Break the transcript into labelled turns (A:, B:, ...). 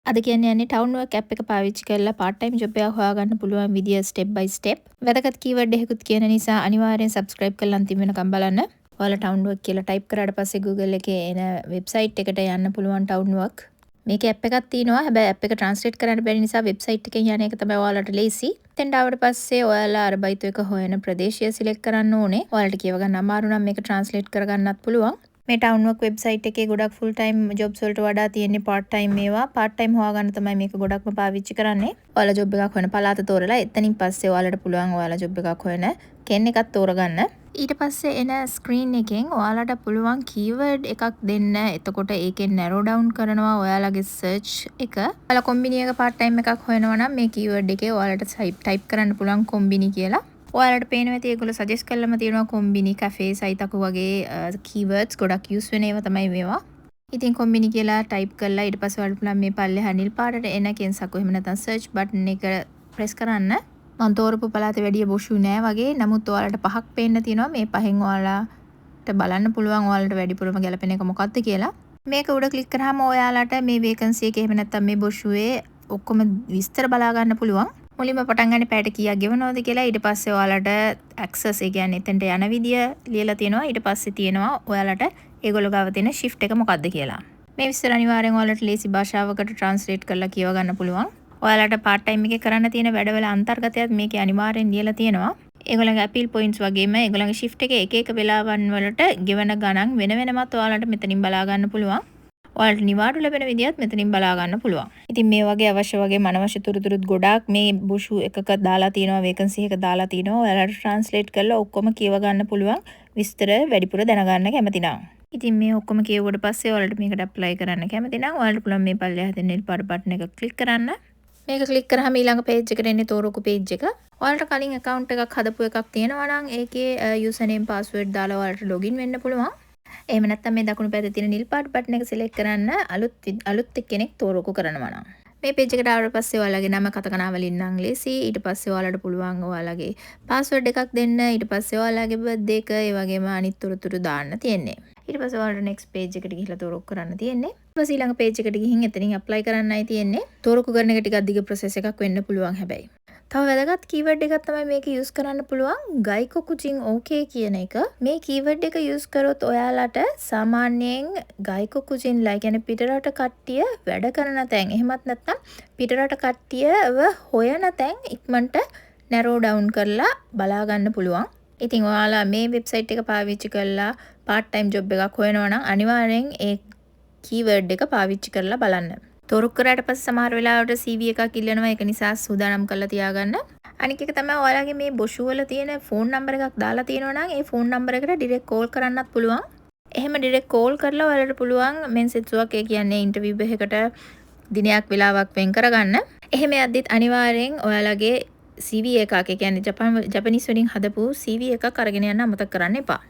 A: අද කියන්නේ යන්නේ ටවුන් වර්ක් ඇප් එක පාවිච්චි කරලා part time job එකක් හොයාගන්න පුළුවන් විදිය step by step. වැදගත් keyword එකකුත් කියන නිසා අනිවාර්යෙන් subscribe කරලා අන්තිම වෙනකම් බලන්න. ඔයාලා ටවුන් වර්ක් කියලා type කරාට පස්සේ Google එකේ එන website එකට යන්න පුළුවන් ටවුන් වර්ක්. මේකේ app එකක් තියෙනවා. හැබැයි app එක translate කරන්න බැරි නිසා website එකෙන් යන එක තමයි ඔයාලට ලේසි. එතෙන්ට ආවට පස්සේ ඔයාලා අරබයිතු එක හොයන ප්‍රදේශය select කරන්න ඕනේ. ඔයාලට කියව ගන්න අමාරු නම් මේක translate කරගන්නත් පුළුවන්. මේ ටවුන් වර්ක් වෙබ්සයිට් එකේ ගොඩක් ෆුල් ටයිම් ජොබ්ස් වලට වඩා තියෙන්නේ part time මේවා. part time හොයාගන්න තමයි මේක ගොඩක්ම පාවිච්චි කරන්නේ. ඔයාලා ජොබ් එකක් හොයන පළාත තෝරලා එතනින් පස්සේ ඔයාලට පුළුවන් ඔයාලා ජොබ් එකක් හොයන කෙන් එකක් තෝරගන්න. ඊට පස්සේ එන ස්ක්‍රීන් එකෙන් ඔයාලට පුළුවන් keyword එකක් දෙන්න. එතකොට ඒකෙන් narrow down කරනවා ඔයාලගේ search එක. ඔයාලා කොම්බිනි එක part time එකක් හොයනවා නම් මේ keyword එකේ ඔයාලට type කරන්න පුළුවන් කොම්බිනි කියලා. ඔයාලට පේනවා ඇති ඒගොල්ලෝ සජෙස්ට් කළාම තියෙනවා කොම්බිනි කැෆේ සයිතකු වගේ keywords ගොඩක් යූස් වෙන ඒවා තමයි මේවා. ඉතින් කොම්බිනි කියලා ටයිප් කරලා ඊට පස්සේ ඔයාලට පුළුවන් මේ පල්ලෙහා නිල් පාටට එන කෙන්සකු එහෙම නැත්නම් search button එක press කරන්න. මම තෝරපු පළාතේ වැඩිය බොෂු නෑ වගේ. නමුත් ඔයාලට පහක් පේන්න තියෙනවා. මේ පහෙන් ඔයාලට බලන්න පුළුවන් ඔයාලට වැඩිපුරම ගැලපෙන එක මොකක්ද කියලා. මේක උඩ ක්ලික් කරාම ඔයාලට මේ vacancy එක එහෙම නැත්නම් මේ බොෂුවේ ඔක්කොම විස්තර බලා ගන්න පුළුවන්. මුලින්ම පටන් ගන්න පැයට කීයක් ගෙවනවද කියලා ඊට පස්සේ ඔයාලට access ඒ කියන්නේ එතනට යන විදිය ලියලා තියෙනවා ඊට පස්සේ තියෙනවා ඔයාලට ඒගොල්ලෝ ගාව තියෙන shift එක මොකක්ද කියලා. මේ විස්තර අනිවාර්යෙන් ඔයාලට ලේසි භාෂාවකට translate කරලා කියව ගන්න පුළුවන්. ඔයාලට part time එකේ කරන්න තියෙන වැඩවල අන්තර්ගතයත් මේකේ අනිවාර්යෙන් ලියලා තියෙනවා. ඒගොල්ලන්ගේ appeal points වගේම ඒගොල්ලන්ගේ shift එකේ එක එක වෙලාවන් වලට ගෙවන ගණන් වෙන වෙනමත් ඔයාලට මෙතනින් බලා ගන්න පුළුවන්. ඔයාලට නිවාඩු ලැබෙන විදියත් මෙතනින් බලා ගන්න පුළුවන්. ඉතින් මේ වගේ අවශ්‍ය වගේ අනවශ්‍ය තුරුතුරුත් ගොඩාක් මේ බුෂු එකක දාලා තියෙනවා vacancy එක දාලා තියෙනවා. ඔයාලට translate කරලා ඔක්කොම කියව ගන්න පුළුවන්. විස්තර වැඩිපුර දැනගන්න කැමති නම්. ඉතින් මේ ඔක්කොම කියවුවට පස්සේ ඔයාලට මේකට apply කරන්න කැමති නම් ඔයාලට පුළුවන් මේ පල්ලෙහා තියෙන නිල් පාට button එක click කරන්න. මේක click කරාම ඊළඟ page එකට එන්නේ තෝරපු page එක. ඔයාලට කලින් account එකක් හදපු එකක් තියෙනවා නම් ඒකේ username password දාලා ඔයාලට login වෙන්න පුළුවන්. එහෙම නැත්නම් මේ දකුණු පැත්තේ තියෙන නිල් පාට බටන් එක සිලෙක්ට් කරන්න අලුත් කෙනෙක් තෝරකු කරනවා නම් මේ page එකට ආවට පස්සේ ඔයාලගේ නම කතකනා වලින් නම් ලේසි ඊට පස්සේ ඔයාලට පුළුවන් ඔයාලගේ password එකක් දෙන්න ඊට පස්සේ ඔයාලගේ birthday එක ඒ වගේම අනිත් තොරතුරු දාන්න තියෙන්නේ ඊට පස්සේ ඔයාලට next page එකට ගිහිල්ලා තෝරකු කරන්න තියෙන්නේ ඊට පස්සේ ඊළඟ page එකට ගිහින් එතනින් apply කරන්නයි තියෙන්නේ තෝරකු කරන එක ටිකක් දිග process එකක් වෙන්න පුළුවන් හැබැයි තව වැදගත් keyword එකක් තමයි මේක use කරන්න පුළුවන් ගයිකෝ කුචින් okay කියන එක. මේ keyword එක use කරොත් ඔයාලට සාමාන්‍යයෙන් ගයිකෝ කුචින්ලා කියන්නේ පිටරට කට්ටිය වැඩ කරන තැන් එහෙමත් නැත්නම් පිටරට කට්ටියව හොයන තැන් ඉක්මනට narrow down කරලා බලා ගන්න පුළුවන්. ඉතින් ඔයාලා මේ website එක පාවිච්චි කරලා part time job එකක් හොයනවා නම් අනිවාර්යෙන් ඒ keyword එක පාවිච්චි කරලා බලන්න. තෝරක් කරාට පස්සේ සමහර වෙලාවට CV එකක් ඉල්ලනවා ඒක නිසා සූදානම් කරලා තියාගන්න. අනික එක තමයි ඔයාලගේ මේ බොෂු වල තියෙන ෆෝන් නම්බර් එකක් දාලා තියෙනවා නම් ඒ ෆෝන් නම්බර් එකට ඩිරෙක්ට් කෝල් කරන්නත් පුළුවන්. එහෙම ඩිරෙක්ට් කෝල් කරලා ඔයාලට පුළුවන් මෙන්සෙට්සුවක් ඒ කියන්නේ ඉන්ටර්විව් එකකට දිනයක් වෙලාවක් වෙන් කරගන්න. එහෙම යද්දිත් අනිවාර්යෙන් ඔයාලගේ CV එකක් ඒ කියන්නේ ජපනීස් වලින් හදපු CV එකක් අරගෙන යන්න අමතක කරන්න එපා.